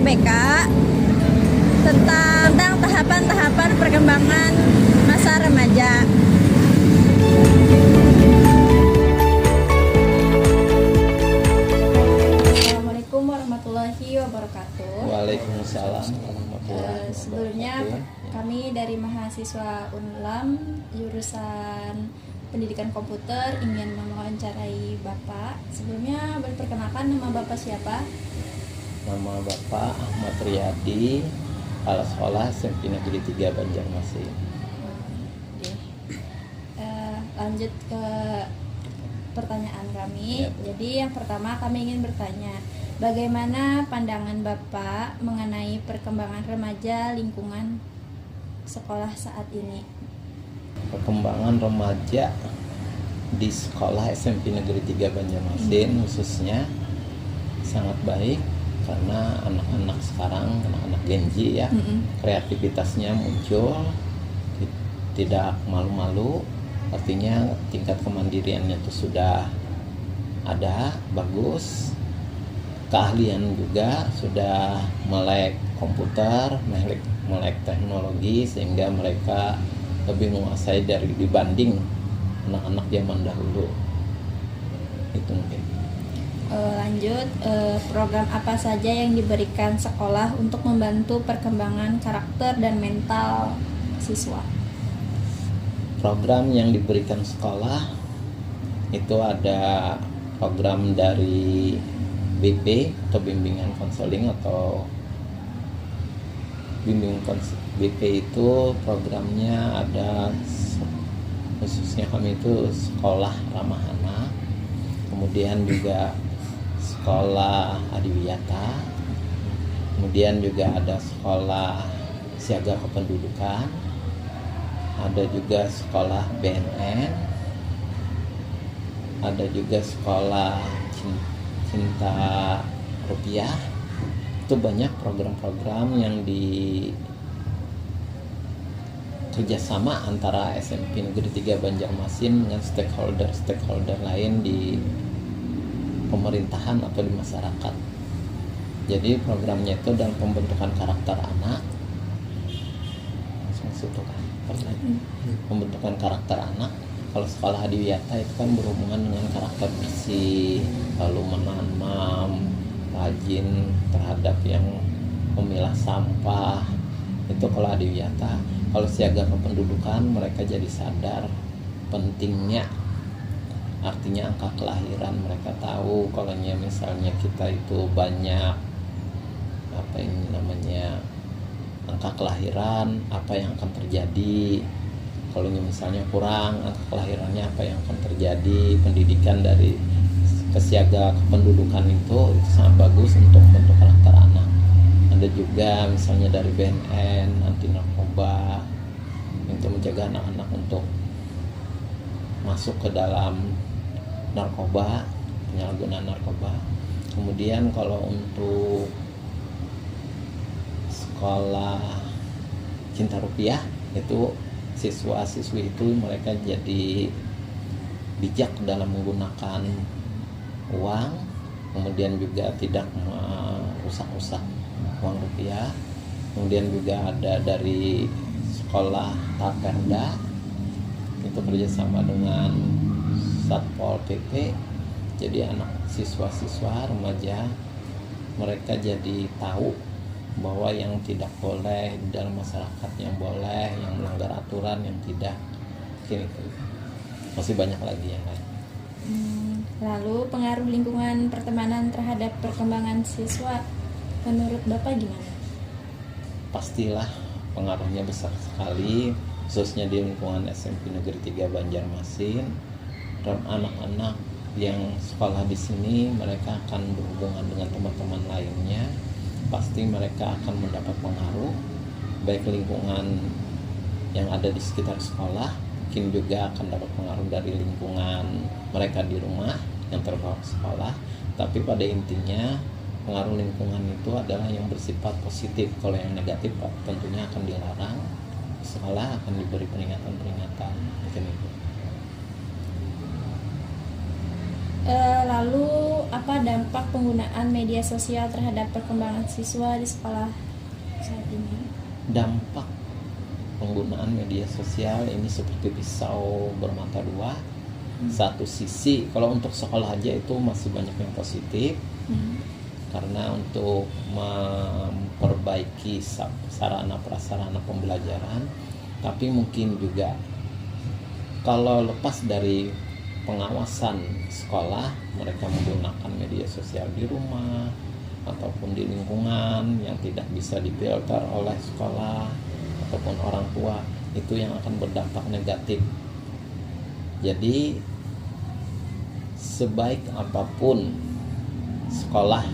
BK tentang tahapan-tahapan perkembangan masa remaja. Assalamualaikum warahmatullahi wabarakatuh. Waalaikumsalam warahmatullahi wabarakatuh. Sebelumnya kami dari mahasiswa UNLAM jurusan Pendidikan Komputer ingin mewawancarai Bapak. Sebelumnya berperkenalkan, nama Bapak siapa? Nama Bapak Ahmad Riyadi, Kepala Sekolah SMP Negeri 3 Banjarmasin. Lanjut ke pertanyaan kami. Ya. Jadi yang pertama kami ingin bertanya, bagaimana pandangan Bapak mengenai perkembangan remaja lingkungan sekolah saat ini? Perkembangan remaja di sekolah SMP Negeri 3 Banjarmasin khususnya sangat baik karena anak-anak sekarang, anak-anak Gen Z ya, kreativitasnya muncul, tidak malu-malu, artinya tingkat kemandiriannya itu sudah ada, bagus, keahlian juga sudah melek komputer, melek teknologi, sehingga mereka lebih menguasai dibanding anak-anak zaman dahulu. Itu mungkin. Lanjut, program apa saja yang diberikan sekolah untuk membantu perkembangan karakter dan mental siswa? Program yang diberikan sekolah itu ada program dari BP atau bimbingan konseling atau BP itu programnya ada, khususnya kami itu sekolah ramah anak, kemudian juga sekolah adiwiyata, kemudian juga ada sekolah siaga kependudukan, ada juga sekolah BNN, ada juga sekolah cinta rupiah. Itu banyak program-program yang kerjasama antara SMP Negeri 3 Banjarmasin dengan stakeholder lain di pemerintahan atau di masyarakat. Jadi programnya itu dalam pembentukan karakter anak. Pembentukan karakter anak. Kalau sekolah adiwiyata itu kan berhubungan dengan karakter bersih, lalu menanam, rajin terhadap yang memilah sampah. Itu kalau adiwiyata. Kalau siaga kependudukan, mereka jadi sadar pentingnya, artinya angka kelahiran. Mereka tahu kalau misalnya kita itu banyak angka kelahiran, apa yang akan terjadi. Kalau misalnya kurang angka kelahirannya, apa yang akan terjadi. Pendidikan dari kesiaga kependudukan itu sangat bagus untuk membentuk karakter anak. Ada juga misalnya dari BNN anti narkoba untuk menjaga anak-anak untuk masuk ke dalam narkoba, penyalahgunaan narkoba. Kemudian kalau untuk sekolah cinta rupiah itu siswa-siswi itu mereka jadi bijak dalam menggunakan uang, kemudian juga tidak merusak-rusak uang rupiah. Kemudian juga ada dari sekolah Taperda, itu kerjasama dengan Satpol PP. Jadi anak siswa-siswa remaja mereka jadi tahu bahwa yang tidak boleh di dalam masyarakat, yang boleh, yang melanggar aturan, yang tidak. Mungkin itu. Masih banyak lagi yang lain. Lalu pengaruh lingkungan pertemanan terhadap perkembangan siswa menurut Bapak gimana? Pastilah pengaruhnya besar sekali, khususnya di lingkungan SMP Negeri 3 Banjarmasin. Dan anak-anak yang sekolah di sini mereka akan berhubungan dengan teman-teman lainnya. Pasti mereka akan mendapat pengaruh, baik lingkungan yang ada di sekitar sekolah, mungkin juga akan dapat pengaruh dari lingkungan mereka di rumah yang terbawa ke sekolah. Tapi pada intinya pengaruh lingkungan itu adalah yang bersifat positif. Kalau yang negatif tentunya akan dilarang. Sekolah akan diberi peringatan-peringatan mungkin itu. Lalu apa dampak penggunaan media sosial terhadap perkembangan siswa di sekolah saat ini? Dampak penggunaan media sosial ini seperti pisau bermata dua. Satu sisi kalau untuk sekolah aja itu masih banyak yang positif, karena untuk memperbaiki sarana prasarana pembelajaran, tapi mungkin juga kalau lepas dari pengawasan sekolah, mereka menggunakan media sosial di rumah ataupun di lingkungan yang tidak bisa difilter oleh sekolah ataupun orang tua, itu yang akan berdampak negatif. Jadi sebaik apapun sekolah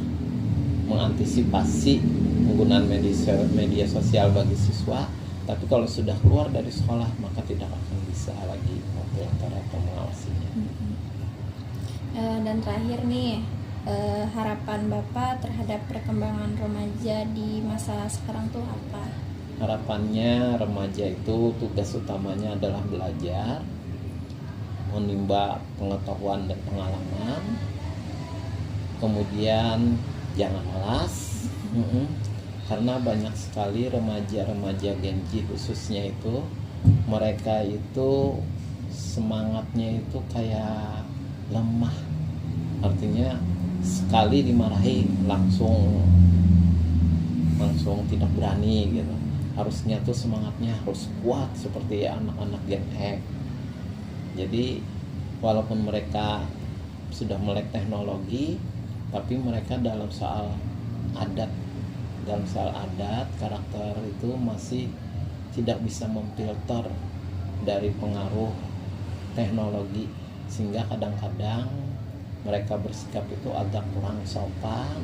mengantisipasi penggunaan media sosial bagi siswa, tapi kalau sudah keluar dari sekolah maka tidak akan bisa lagi memfilter atau mengawasinya. Dan terakhir nih, harapan Bapak terhadap perkembangan remaja di masa sekarang tuh apa? Harapannya remaja itu tugas utamanya adalah belajar, menimba pengetahuan dan pengalaman, kemudian jangan malas. Karena banyak sekali remaja-remaja Gen Z khususnya itu, mereka itu semangatnya itu kayak lemah, artinya sekali dimarahi langsung tidak berani gitu. Harusnya tuh semangatnya harus kuat seperti anak-anak Gen X. Jadi walaupun mereka sudah melek teknologi, tapi mereka dalam soal adat karakter itu masih tidak bisa memfilter dari pengaruh teknologi, sehingga kadang-kadang mereka bersikap itu agak kurang sopan,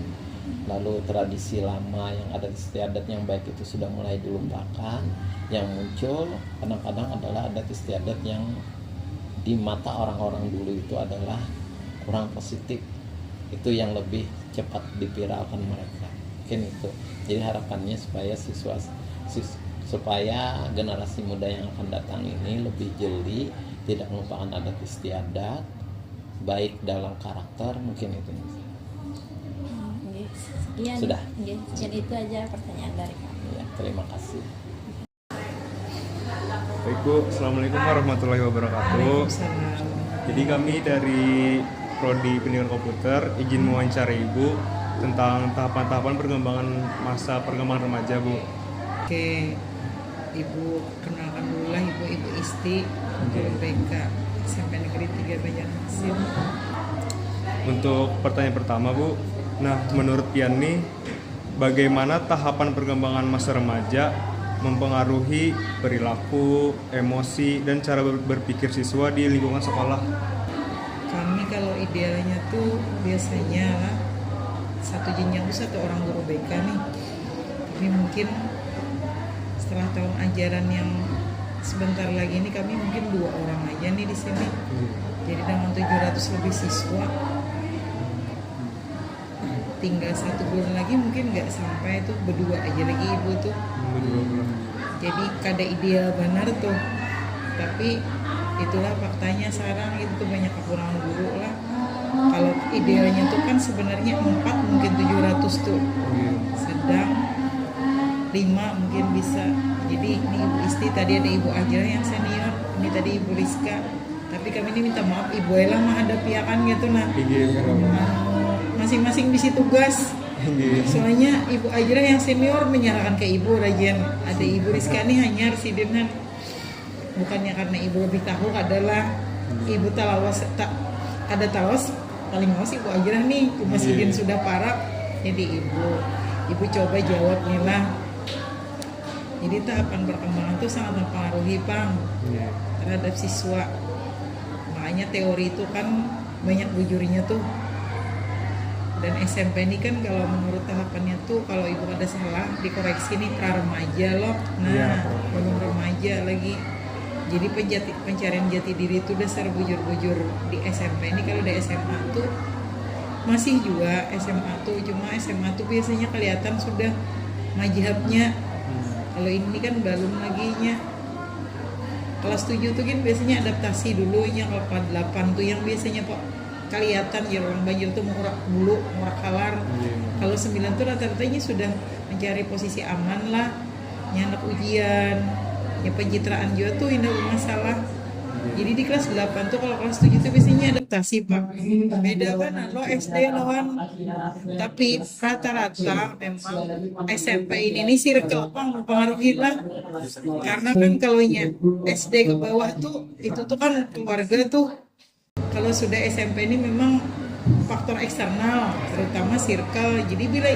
lalu tradisi lama yang ada di istiadat yang baik itu sudah mulai dilupakan. Yang muncul kadang-kadang adalah adat istiadat yang di mata orang-orang dulu itu adalah kurang positif, itu yang lebih cepat dipiralkan mereka. Mungkin itu. Jadi harapannya supaya generasi muda yang akan datang ini lebih jeli, tidak melupakan adat istiadat, baik dalam karakter, mungkin itu. Sekian. Sudah. Sekian itu aja pertanyaan dari kami. Ya, terima kasih. Baik Bu, Assalamualaikum warahmatullahi wabarakatuh. Jadi kami dari Prodi Pendidikan Komputer izin mewawancarai Ibu tentang tahapan-tahapan perkembangan remaja, Bu. Oke, Ibu kenalkan dulu lah, Ibu Isti, guru BK SMP Negeri 3 Banjarmasin. Untuk pertanyaan pertama, Bu, nah menurut Pian nih, bagaimana tahapan perkembangan masa remaja mempengaruhi perilaku, emosi, dan cara berpikir siswa di lingkungan sekolah? Kami kalau idealnya tuh biasanya lah satu jenjang itu satu orang guru BK nih. Tapi mungkin setelah tahun ajaran yang sebentar lagi ini kami mungkin 2 orang aja nih di sini. Jadi dengan 700 lebih siswa, tinggal 1 bulan lagi mungkin nggak sampai tuh berdua aja lagi Ibu tuh. Jadi kada ideal benar tuh. Tapi itulah faktanya sekarang itu tuh banyak kekurangan guru lah. Kalau idealnya tuh kan sebenarnya 4 mungkin 700 tuh. Sedang 5 mungkin bisa. Jadi ini Ibu Isti, tadi ada Ibu Ajra yang senior, ini tadi Ibu Rizka. Tapi kami ini minta maaf Ibu Ella menghadapi akan gitu nah. Masing-masing bisi tugas. Soalnya Ibu Ajra yang senior menyerahkan ke Ibu Rajen. Ada Ibu Rizka nih hanya residenan. Bukannya karena Ibu lebih tahu, adalah Ibu ada tawas paling awas Ibu Ajra nih. Cuma sidin sudah parah. Jadi Ibu coba jawab nih lah. Jadi tahapan perkembangan itu sangat mempengaruhi terhadap siswa. Makanya teori itu kan banyak bujurinya tuh. Dan SMP ini kan kalau menurut tahapannya tuh kalau Ibu ada salah dikoreksi nih pra remaja loh. Nah, belum remaja lagi. Jadi pencarian jati diri itu dasar bujur-bujur di SMP ini. Kalau di SMA tuh masih juga SMA tuh, cuma SMA tuh biasanya kelihatan sudah mazhabnya. Kalau ini kan belum lagi nya. Kelas 7 tuh kan biasanya adaptasi dulunya, kalau kelas 8 tuh yang biasanya Pak kelihatan ya orang banjir tuh mengurak bulu, mengurak kalar. Kalau 9 tuh rata-ratanya sudah mencari posisi aman lah, nyandak ujian, ya pencitraan juga tuh tidak bermasalah. Jadi di kelas 8 tuh, kalau kelas 7 tuh biasanya adaptasi Pak. Beda kan lo SD lawan. Tapi rata-rata memang SMP ini circle Bang mempengaruhi lah. Karena kan kalau SD ke bawah tuh itu tuh kan keluarga tuh. Kalau sudah SMP ini memang faktor eksternal, terutama circle. Jadi bila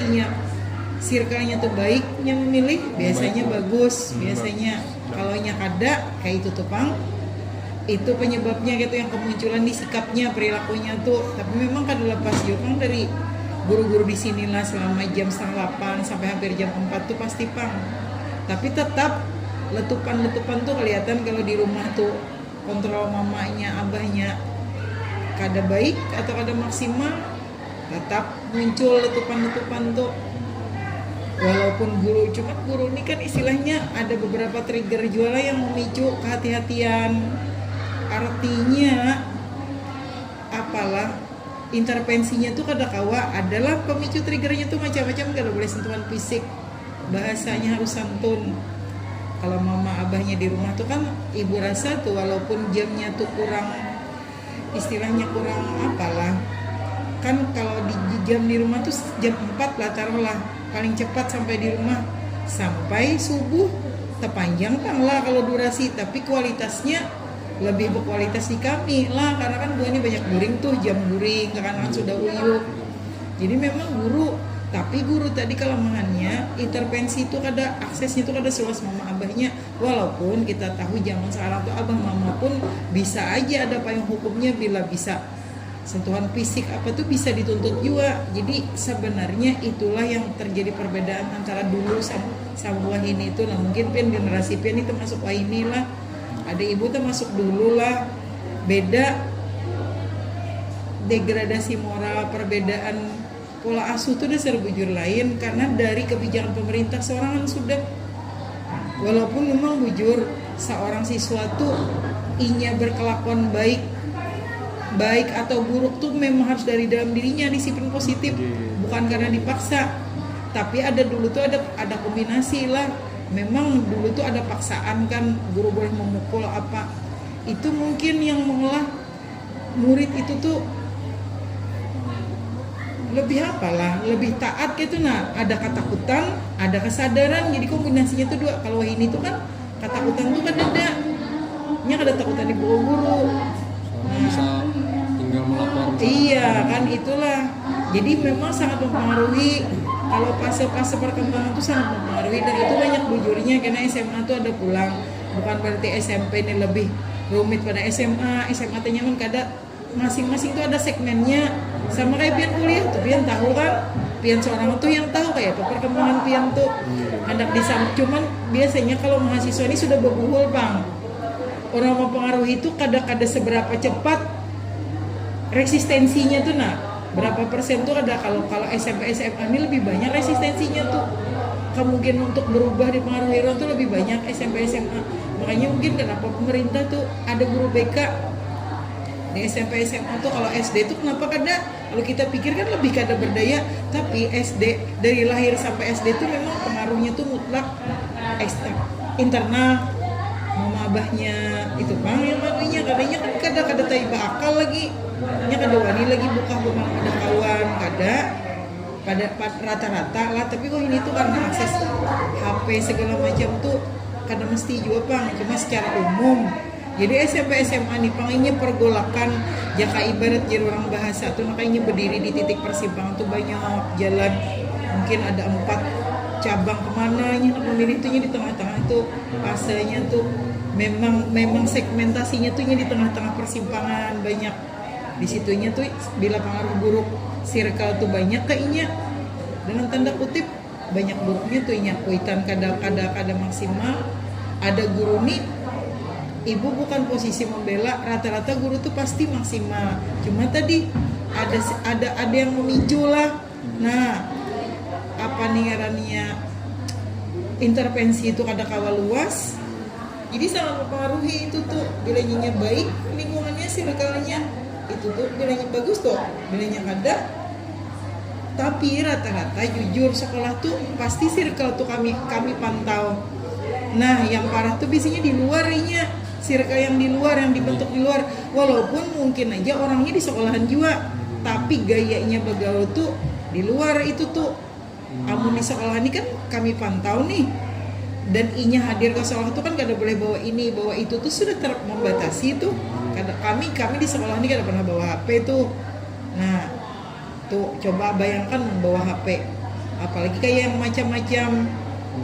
circle-nya tuh baik yang memilih, biasanya bagus. Biasanya kalau ada kayak itu tuh Bang, itu penyebabnya gitu yang kemunculan di sikapnya, perilakunya tuh. Tapi memang kan lepas juga Bang dari guru-guru di sinilah selama jam 7:30 sampai hampir jam 4 tuh pasti Bang. Tapi tetap letupan-letupan tuh kelihatan kalau di rumah tuh kontrol mamanya, abahnya kada baik atau kada maksimal, tetap muncul letupan-letupan tuh. Walaupun guru ini kan istilahnya ada beberapa trigger juga lah yang memicu kehati-hatian. Artinya apalah intervensinya tuh kadakawa adalah pemicu triggernya tuh macam-macam, kada boleh sentuhan fisik, bahasanya harus santun. Kalau mama abahnya di rumah tuh kan ibu rasa tuh walaupun jamnya tuh kurang, istilahnya kurang apalah, kan kalau di jam di rumah tuh jam 4 lah taruhlah paling cepat sampai di rumah, sampai subuh terpanjang Bang lah kalau durasi, tapi kualitasnya lebih berkualitas di kami lah, karena kan buahnya banyak guring tuh, jam guring kan sudah uyuk. Jadi memang guru, tapi guru tadi kelemahannya intervensi itu kada, aksesnya itu kada seluas mama abahnya. Walaupun kita tahu zaman sekarang tuh abah mama pun bisa aja ada payung hukumnya bila bisa sentuhan fisik apa tuh bisa dituntut juga. Jadi sebenarnya itulah yang terjadi perbedaan antara dulu sama wahini itu. Nah mungkin pian generasi pian itu termasuk wahini lah, ada ibu termasuk dulu lah, beda degradasi moral, perbedaan pola asuh itu udah serbujur lain karena dari kebijakan pemerintah seorang kan sudah, walaupun memang bujur seorang siswa tuh inya berkelakuan baik atau buruk tuh memang harus dari dalam dirinya, disiplin positif, bukan karena dipaksa. Tapi ada dulu tuh ada kombinasi lah, memang dulu tuh ada paksaan kan, guru boleh memukul apa, itu mungkin yang mengolah murid itu tuh lebih apalah, lebih taat gitu. Nah ada ketakutan, ada kesadaran, jadi kombinasinya tuh dua. Kalau ini tuh kan ketakutan tuh kan ada takutan di guru. Bisa tinggal melapor. Iya kan itulah. Jadi memang sangat mempengaruhi. Kalau fase-fase perkembangan itu sangat mempengaruhi, dan itu banyak bujurnya karena SMA tuh ada pulang. Bukan berarti SMP ini lebih rumit pada SMA. SMA nya kan kada, masing-masing tuh ada segmennya. Sama kayak pian kuliah tuh pian tahu kan. Pian seorang tuh yang tahu kayak apa perkembangan pian tuh. Hendak disambut. Cuman biasanya kalau mahasiswa ini sudah berbuhul Bang. Orang mempengaruhi itu kada seberapa cepat resistensinya tuh, nah berapa persen tuh ada. Kalau SMP SMA ini lebih banyak resistensinya tuh, kemungkinan untuk berubah dipengaruhi orang tuh lebih banyak SMP SMA. Makanya mungkin kenapa pemerintah tuh ada guru BK di SMP SMA tuh. Kalau SD tuh kenapa kada, kalau kita pikir kan lebih kada berdaya, tapi SD dari lahir sampai SD tuh memang pengaruhnya tuh mutlak internal. Mama abahnya itu Bang yang manunya katanya kan kada taiba akal lagi, nya kada wani lagi buka rumah ada kawan, pada rata-rata lah. Tapi kok ini tuh karena akses HP segala macam tuh kada mesti juga Bang, cuma secara umum. Jadi SMP SMA nih panginnya pergolakan, jaka ibarat jadi orang bahasa tuh makanya berdiri di titik persimpangan tuh banyak jalan, mungkin ada 4 cabang kemananya, memilih tuhnya di tengah-tengah tuh fasenya tuh memang segmentasinya tuhnya di tengah-tengah persimpangan banyak. Di situnya tuh bila pengaruh buruk circle tuh banyak kayaknya, dengan tanda kutip banyak buruknya tuh inya kuitan kada maksimal. Ada guru nih, ibu bukan posisi membela, rata-rata guru tuh pasti maksimal, cuma tadi ada yang memicu lah. Nah apa nih ngarannya, intervensi itu kada kawal luas, jadi sangat mempengaruhi itu tuh. Bila nyinya baik lingkungannya circle-nya itu tuh bilangnya bagus tuh, bilangnya kada. Tapi rata-rata jujur sekolah tuh pasti circle tuh kami pantau. Nah yang parah tuh biasanya di luarnya, circle yang di luar, yang dibentuk di luar. Walaupun mungkin aja orangnya di sekolahan juga, tapi gayanya begaul tuh di luar itu tuh. Amun di sekolah ini kan kami pantau nih, dan inya hadir ke sekolah tuh kan kada boleh bawa ini, bawa itu tuh sudah membatasi tuh. Kami di sekolah ini kada pernah bawa HP tuh. Nah tuh coba bayangkan membawa HP, apalagi kayak yang macam-macam.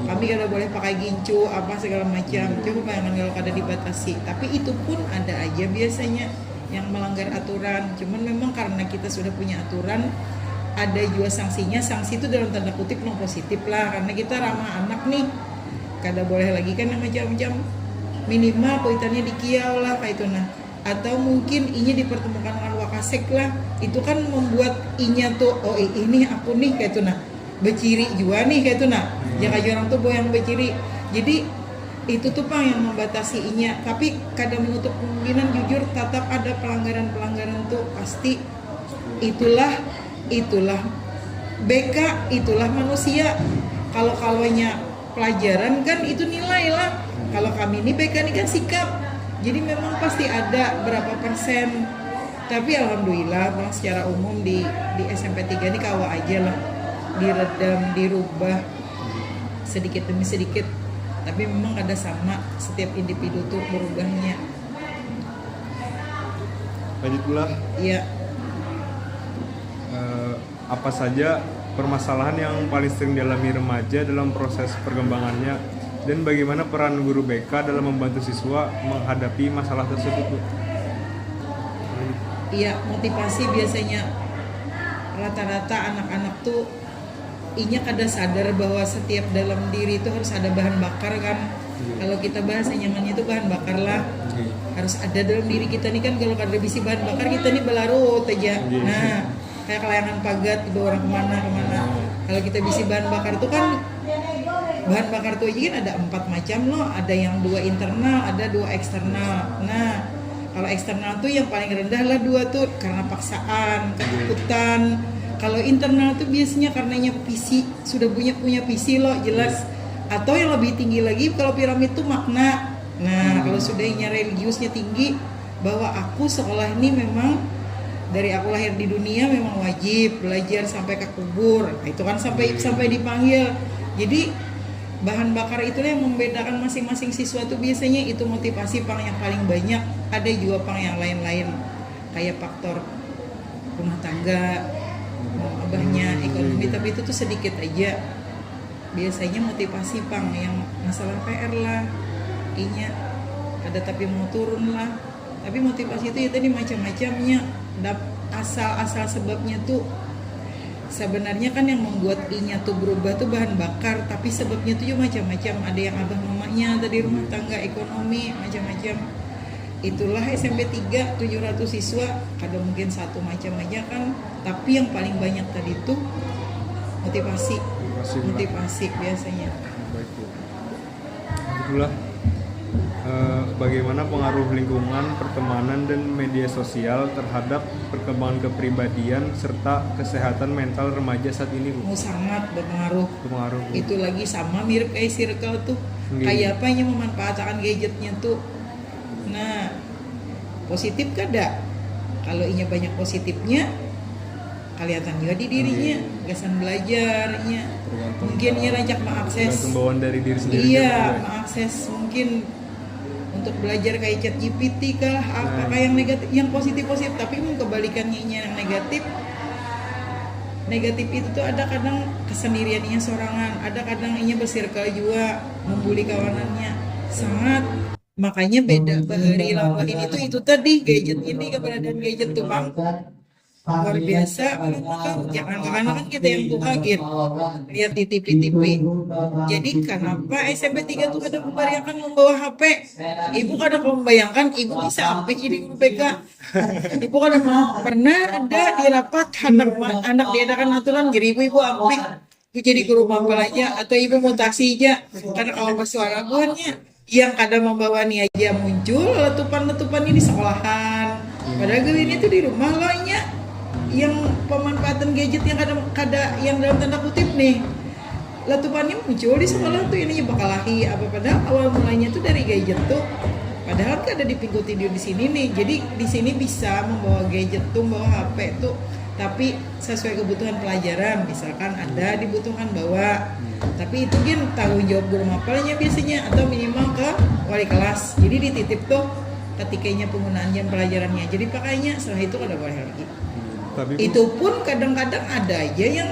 Kami kada boleh pakai gincu apa segala macam. Coba bayangkan kalau kada dibatasi. Tapi itu pun ada aja biasanya yang melanggar aturan. Cuman memang karena kita sudah punya aturan, ada juga sanksinya. Sanksi itu dalam tanda kutip yang positif lah, karena kita ramah anak nih. Kada boleh lagi kan yang macam-macam. Minimal poitannya dikiau lah kayak itu nah. Atau mungkin inya dipertemukan dengan wakasek lah, itu kan membuat inya tuh oh ini aku nih kayak itu nah, beciri juga nih kayak itu nah, jangan orang tuh yang beciri. Jadi itu tuh Pang yang membatasi inya, tapi kadang menutup kemungkinan jujur tetap ada pelanggaran tuh pasti. Itulah BK, itulah manusia. Kalau-kalaunya pelajaran kan itu nilai lah. Kalau kami ini BK ini kan sikap. Jadi memang pasti ada berapa persen. Tapi alhamdulillah Bang secara umum di SMP 3 ini kawa aja lah. Diredam, dirubah sedikit demi sedikit. Tapi memang ada sama setiap individu tuh berubahnya. Lanjut pula. Iya. Apa saja permasalahan yang paling sering dialami remaja dalam proses perkembangannya, dan bagaimana peran guru BK dalam membantu siswa menghadapi masalah tersebut, Bu? Iya, motivasi biasanya rata-rata anak-anak tuh inya kada sadar bahwa setiap dalam diri itu harus ada bahan bakar kan. Kalau kita bahasa nyamannya itu bahan bakar lah. Harus ada dalam diri kita nih kan, kalau kada bisi bahan bakar kita nih belarut aja. Nah, kayak kelayangan pagat dibawa orang kemana. Kalau kita bisi bahan bakar tuh kan, bahan bakar tuh aja kan ada 4 macam loh. Ada yang 2 internal, ada 2 eksternal. Nah, kalau eksternal tuh yang paling rendah lah 2 tuh karena paksaan, ketakutan. Kalau internal tuh biasanya karenanya visi, sudah punya visi loh jelas. Atau yang lebih tinggi lagi kalau piramid tuh makna. Nah, kalau sudahnya religiusnya tinggi, bahwa aku sekolah ini memang dari aku lahir di dunia memang wajib belajar sampai ke kubur. Nah, itu kan sampai dipanggil. Jadi bahan bakar itulah yang membedakan masing-masing siswa tuh biasanya itu motivasi Pang yang paling banyak. Ada juga Pang yang lain-lain kayak faktor rumah tangga, abahnya, ekonomi, tapi itu tuh sedikit aja. Biasanya motivasi Pang yang masalah PR lah, inya ada tapi mau turun lah. Tapi motivasi itu ya tadi macam-macamnya. Asal sebabnya tuh sebenarnya kan yang membuat inya tuh berubah tuh bahan bakar, tapi sebabnya tuh juga macam-macam. Ada yang abah mamanya tadi rumah tangga, ekonomi, macam-macam. Itulah SMP 3 700 siswa, kadang mungkin satu macam aja kan, tapi yang paling banyak tadi tuh motivasi biasanya. Baik, Bu. Itulah bagaimana pengaruh lingkungan, pertemanan, dan media sosial terhadap perkembangan kepribadian serta kesehatan mental remaja saat ini, Bu? Sangat berpengaruh. Bu. Itu lagi sama mirip kayak circle tuh. Kayak apa yang memanfaatkan gadgetnya tuh. Nah, positif kada? Kalau inya banyak positifnya, kelihatan juga di dirinya, gasan belajarnya. Mungkin ia rancak mengakses. Bawaan dari diri sendiri. Iya, mengakses mungkin untuk belajar kayak ChatGPT kah, apakah yang negatif, yang positif, tapi kebalikannya yang negatif itu tuh ada kadang kesendiriannya sorangan, ada kadang inya bersirkel juga, membuli kawanannya, sangat. Makanya beda bahari lawan ini tuh itu tadi gadget ini, keberadaan gadget tuh Bang luar biasa. Jangan kan kita yang tuh kaget lihat di TV. Jadi kenapa SMP 3 tuh kadang membayangkan membawa HP? Ibu kadang membayangkan ibu bisa sampai jadi guru BK. Ibu kadang pernah ada di rapat anak diadakan aturan, jadi ibu ambil itu jadi guru mapel aja, atau ibu mau taksi aja karena kalau pas suara buahnya yang kadang membawa nih aja muncul letupan-letupannya di sekolahan. Padahal ini tuh di rumah lo nya yang pemanfaatan gadget yang kada yang dalam tanda kutip nih latupannya muncul di sekolah tuh ini bakal lahi apa, padahal awal mulanya tuh dari gadget tuh, padahal kan ada di pinggul tidur di sini nih. Jadi di sini bisa membawa gadget tuh, membawa HP tuh, tapi sesuai kebutuhan pelajaran. Misalkan ada dibutuhkan bawa, tapi itu kan tanggung jawab guru mapelnya biasanya atau minimal ke wali kelas. Jadi dititip tuh ketikanya penggunaan jam pelajarannya. Jadi pakainya setelah itu kada boleh lagi. Tapi Itu pun kadang-kadang ada aja yang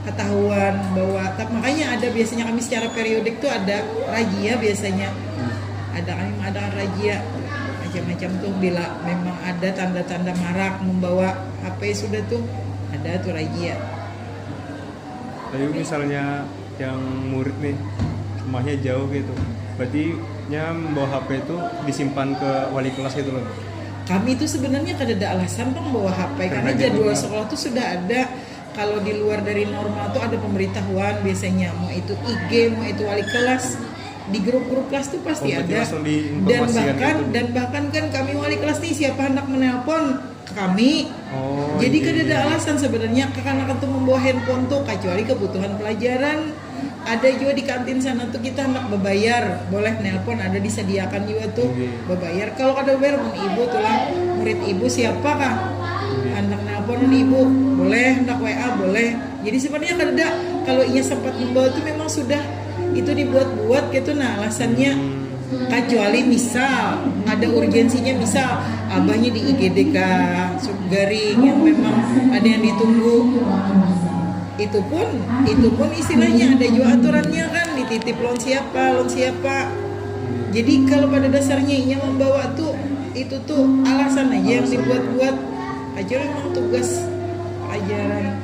ketahuan bahwa makanya ada biasanya kami secara periodik tuh ada razia biasanya. Ada kami mengadakan razia macam-macam tuh bila memang ada tanda-tanda marak membawa HP sudah tuh ada tuh razia. tapi misalnya yang murid nih rumahnya jauh gitu, berarti membawa HP itu disimpan ke wali kelas gitu loh. Kami itu sebenarnya kada ada alasan bang bawa HP karena jadwal sekolah tuh sudah ada. Kalau di luar dari normal tuh ada pemberitahuan biasanya, mau itu IG, mau itu wali kelas, di grup-grup kelas tuh pasti berarti ada. langsung Dan diinformasikan gitu. bahkan kan kami wali kelas nih siapa hendak menelpon ke kami. Oh, Jadi iya, kada ada iya. alasan sebenarnya kakak-kakak tuh membawa handphone tuh kecuali kebutuhan pelajaran. Ada juga di kantin sana tuh kita hendak berbayar, boleh nelpon, ada disediakan juga tuh berbayar. Kalau kada bayar mun ibu tuh lah, murid ibu siapa kah? Hendak nelpon ibu, boleh, hendak WA boleh. Jadi sebenarnya kada ada. Kalau ia sempat membawa tuh memang sudah itu dibuat-buat gitu. Nah alasannya kecuali misal ada urgensinya, misal abahnya di IGD kah, subgaring yang memang ada yang ditunggu, itu pun istilahnya ada juga aturannya kan, dititip loan siapa. Jadi kalau pada dasarnya yang membawa tuh itu tuh alasan aja yang dibuat-buat aja memang tugas pelajaran.